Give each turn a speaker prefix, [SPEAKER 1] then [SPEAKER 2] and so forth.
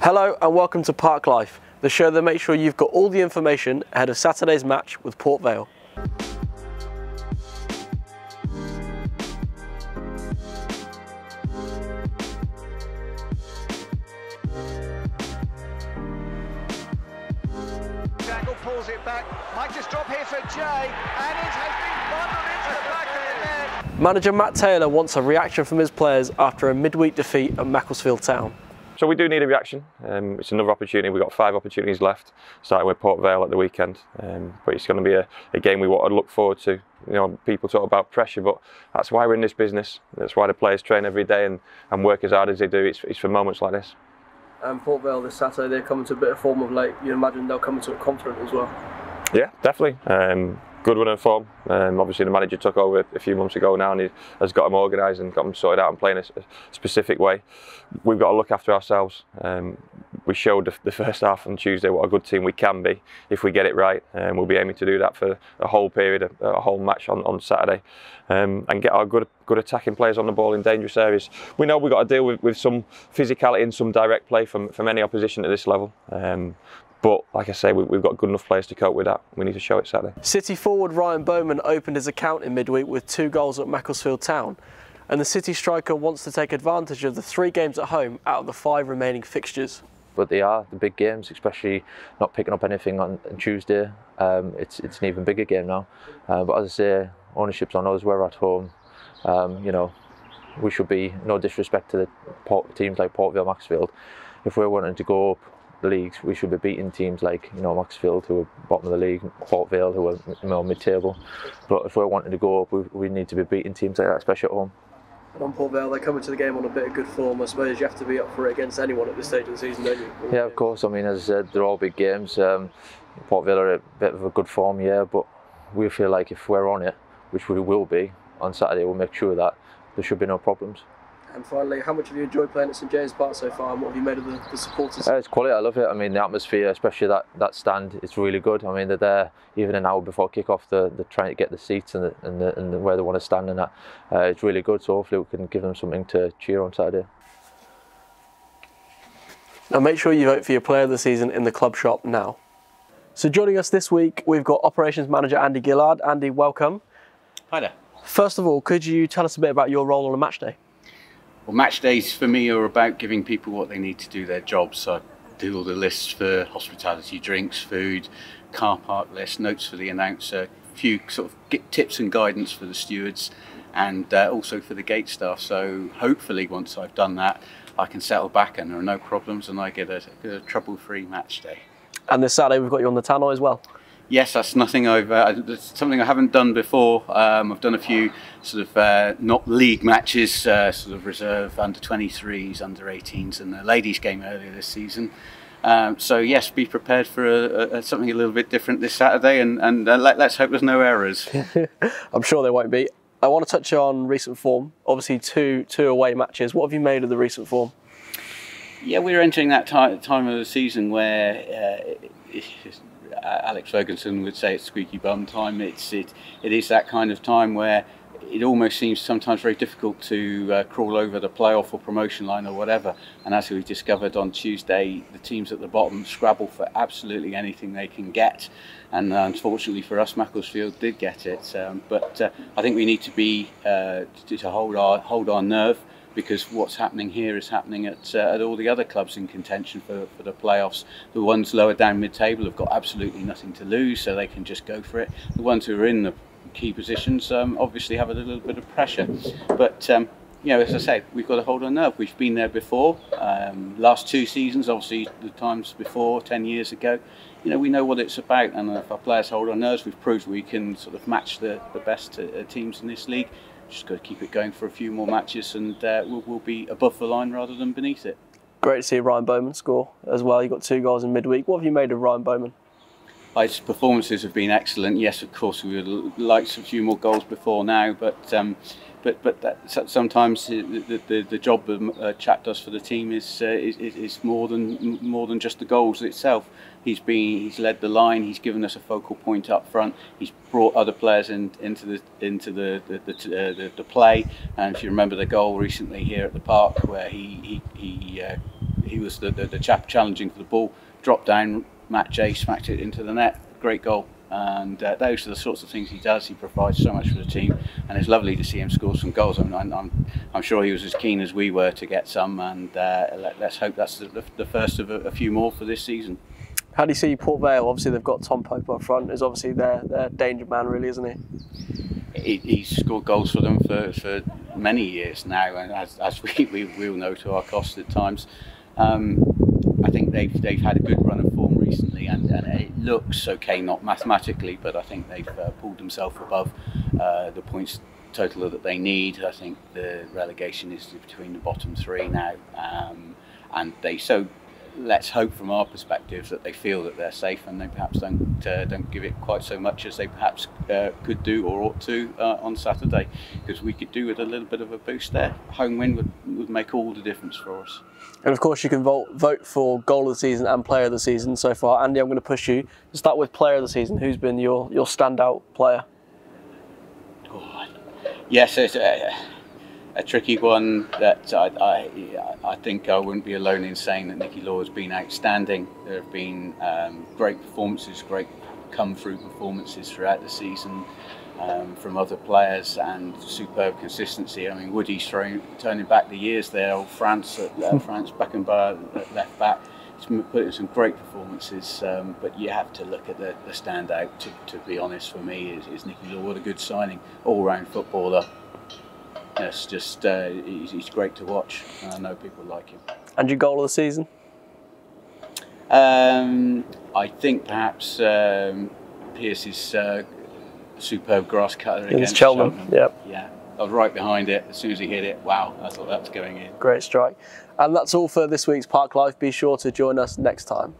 [SPEAKER 1] Hello and welcome to Park Life, the show that makes sure you've got all the information ahead of Saturday's match with Port Vale.
[SPEAKER 2] Jackal pulls it back, might just drop here for Jay, and it has been bundled into the back of the net.
[SPEAKER 1] Manager Matt Taylor wants a reaction from his players after a midweek defeat at Macclesfield Town.
[SPEAKER 3] So we do need a reaction. It's another opportunity. We've got 5 opportunities left, starting with Port Vale at the weekend. But it's going to be a game we want to look forward to. You know, people talk about pressure, but that's why we're in this business. That's why the players train every day and work as hard as they do. It's for moments like this.
[SPEAKER 1] Port Vale this Saturday, they're coming to a bit of form of late. You imagine they'll come into it confident as well.
[SPEAKER 3] Yeah, definitely. Good run of form. Obviously the manager took over a few months ago now and he has got them organised and got them sorted out and playing a specific way. We've got to look after ourselves. We showed the first half on Tuesday what a good team we can be if we get it right. We'll be aiming to do that for a whole period, a whole match on Saturday, and get our good attacking players on the ball in dangerous areas. We know we've got to deal with some physicality and some direct play from any opposition at this level. But like I say, we've got good enough players to cope with that. We need to show it Saturday.
[SPEAKER 1] City forward Ryan Bowman opened his account in midweek with 2 goals at Macclesfield Town, and the City striker wants to take advantage of the 3 games at home out of the 5 remaining fixtures.
[SPEAKER 4] But they are the big games, especially not picking up anything on Tuesday. It's an even bigger game now. But as I say, ownership's on us. We're at home. You know, we should be, no disrespect to the teams like Port Vale, Macclesfield. If we're wanting to go up the leagues, we should be beating teams like Macclesfield, who are bottom of the league, Port Vale, who are mid-table. But if we're wanting to go up, we need to be beating teams like that, especially at home.
[SPEAKER 1] And on Port Vale, they come into the game on a bit of good form. I suppose you have to be up for it against anyone at this stage of the season, don't you?
[SPEAKER 4] Yeah, of course. I mean, as I said, they're all big games. Port Vale are a bit of a good form, yeah, but we feel like if we're on it, which we will be on Saturday, we'll make sure that there should be no problems. And
[SPEAKER 1] finally, how much have you enjoyed playing at St James Park so far, and what have you made of the supporters?
[SPEAKER 4] It's quality, I love it. I mean, the atmosphere, especially that stand, it's really good. I mean, they're there even an hour before kick-off, they're trying to get the seats and where they want to stand and that. It's really good, so hopefully we can give them something to cheer on Saturday.
[SPEAKER 1] Now make sure you vote for your player of the season in the club shop now. So joining us this week, we've got Operations Manager Andy Gillard. Andy, welcome.
[SPEAKER 5] Hi there.
[SPEAKER 1] First of all, could you tell us a bit about your role on a match day?
[SPEAKER 5] Well, match days for me are about giving people what they need to do their jobs. So I do all the lists for hospitality, drinks, food, car park lists, notes for the announcer, a few sort of tips and guidance for the stewards, and also for the gate staff. So hopefully once I've done that, I can settle back and there are no problems and I get a trouble-free match day. And this Saturday we've got you on the tannoy as well? Yes, that's nothing that's something I haven't done before. I've done a few sort of not league matches, sort of reserve under 23s, under 18s, and the ladies' game earlier this season. So yes, be prepared for something a little bit different this Saturday, and let's hope there's no errors.
[SPEAKER 1] I'm sure there won't be. I want to touch on recent form. Obviously, two away matches. What have you made of the recent form?
[SPEAKER 5] Yeah, we're entering that time of the season where Alex Ferguson would say it's squeaky bum time. It is that kind of time where it almost seems sometimes very difficult to crawl over the playoff or promotion line or whatever. And as we discovered on Tuesday, the teams at the bottom scrabble for absolutely anything they can get. And unfortunately for us, Macclesfield did get it. But I think we need to be to hold our nerve, because what's happening here is happening at all the other clubs in contention for the playoffs. The ones lower down mid-table have got absolutely nothing to lose, so they can just go for it. The ones who are in the key positions obviously have a little bit of pressure. But you know, as I say, we've got to hold our nerve. We've been there before. Last 2 seasons, obviously the times before, 10 years ago, you know, we know what it's about, and if our players hold our nerves, we've proved we can sort of match the best teams in this league. Just got to keep it going for a few more matches, and we'll be above the line rather than beneath it.
[SPEAKER 1] Great to see Ryan Bowman score as well. You got 2 goals in midweek. What have you made of Ryan Bowman?
[SPEAKER 5] His performances have been excellent. Yes, of course, we would like a few more goals before now, but sometimes the job a chap does for the team is more than just the goals itself. He's led the line. He's given us a focal point up front. He's brought other players into the play. And if you remember the goal recently here at the park, where he he was the chap challenging for the ball, dropped down, Matt J smacked it into the net, great goal. And those are the sorts of things he does. He provides so much for the team, and it's lovely to see him score some goals. I'm sure he was as keen as we were to get some, and let's hope that's the first of a few more for this season.
[SPEAKER 1] How do you see Port Vale? Obviously, they've got Tom Pope up front. Is obviously their danger man, really, isn't he?
[SPEAKER 5] He's scored goals for them for many years now, and as we all know to our cost at times. I think they've had a good run of form recently, and it looks okay, not mathematically, but I think they've pulled themselves above the points total that they need. I think the relegation is between the bottom three now, and let's hope from our perspective that they feel that they're safe, and they perhaps don't give it quite so much as they perhaps could do or ought to on Saturday, because we could do with a little bit of a boost there. Home win would make all the difference for us.
[SPEAKER 1] And of course you can vote for goal of the season and player of the season so far. Andy, I'm going to push you to start with player of the season. Who's been your standout player?
[SPEAKER 5] Oh, yes, it's a tricky one that I think I wouldn't be alone in saying that Nicky Law has been outstanding. There have been great performances, great come-through performances throughout the season from other players, and superb consistency. I mean, Woody's turning back the years there, old France Beckenbauer at left back. He's put in some great performances, but you have to look at the standout, to be honest, for me, is Nicky Law. What a good signing, all-round footballer. It's just, he's great to watch, and I know people like him. And
[SPEAKER 1] your goal of the season?
[SPEAKER 5] I think perhaps Pearce's superb grass cutter against Cheltenham.
[SPEAKER 1] Yep.
[SPEAKER 5] Yeah, I was right behind it. As soon as he hit it, wow, I thought that was going in.
[SPEAKER 1] Great strike. And that's all for this week's Park Live. Be sure to join us next time.